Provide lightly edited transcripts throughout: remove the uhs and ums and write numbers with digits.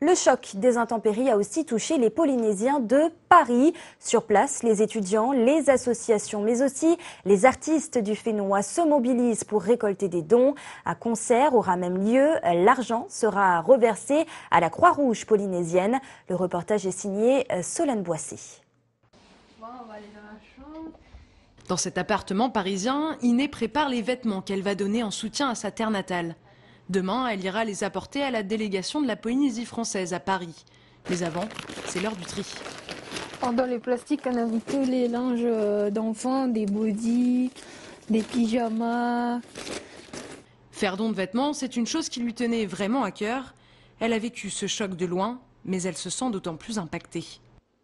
Le choc des intempéries a aussi touché les Polynésiens de Paris. Sur place, les étudiants, les associations, mais aussi les artistes du Fénois se mobilisent pour récolter des dons. Un concert aura même lieu. L'argent sera reversé à la Croix-Rouge polynésienne. Le reportage est signé Solène Boissé. Dans cet appartement parisien, Iné prépare les vêtements qu'elle va donner en soutien à sa terre natale. Demain, elle ira les apporter à la délégation de la Polynésie française à Paris. Mais avant, c'est l'heure du tri. Dans les plastiques, on a mis tous les linges d'enfants, des bodys, des pyjamas. Faire don de vêtements, c'est une chose qui lui tenait vraiment à cœur. Elle a vécu ce choc de loin, mais elle se sent d'autant plus impactée.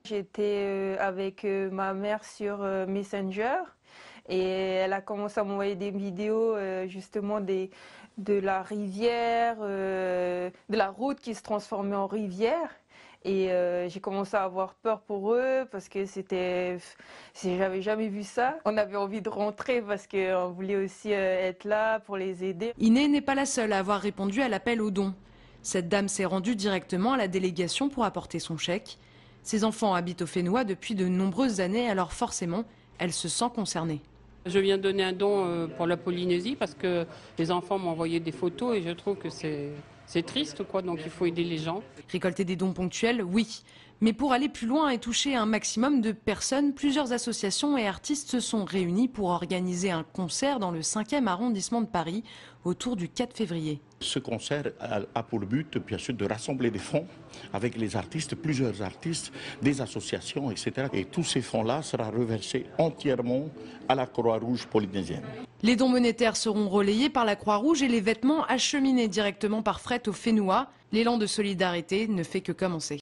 J'étais avec ma mère sur Messenger et elle a commencé à m'envoyer des vidéos justement de la rivière, de la route qui se transformait en rivière. Et j'ai commencé à avoir peur pour eux parce que j'avais jamais vu ça. On avait envie de rentrer parce qu'on voulait aussi être là pour les aider. Iné n'est pas la seule à avoir répondu à l'appel aux dons. Cette dame s'est rendue directement à la délégation pour apporter son chèque. Ses enfants habitent au Fénois depuis de nombreuses années, alors forcément, elle se sent concernée. Je viens donner un don pour la Polynésie parce que les enfants m'ont envoyé des photos et je trouve que c'est triste, quoi, donc il faut aider les gens. Récolter des dons ponctuels, oui. Mais pour aller plus loin et toucher un maximum de personnes, plusieurs associations et artistes se sont réunis pour organiser un concert dans le 5e arrondissement de Paris autour du 4 février. Ce concert a pour but, bien sûr, de rassembler des fonds avec les artistes, plusieurs artistes, des associations, etc. Et tous ces fonds-là seront reversés entièrement à la Croix-Rouge polynésienne. Les dons monétaires seront relayés par la Croix-Rouge et les vêtements acheminés directement par fret au Fénois. L'élan de solidarité ne fait que commencer.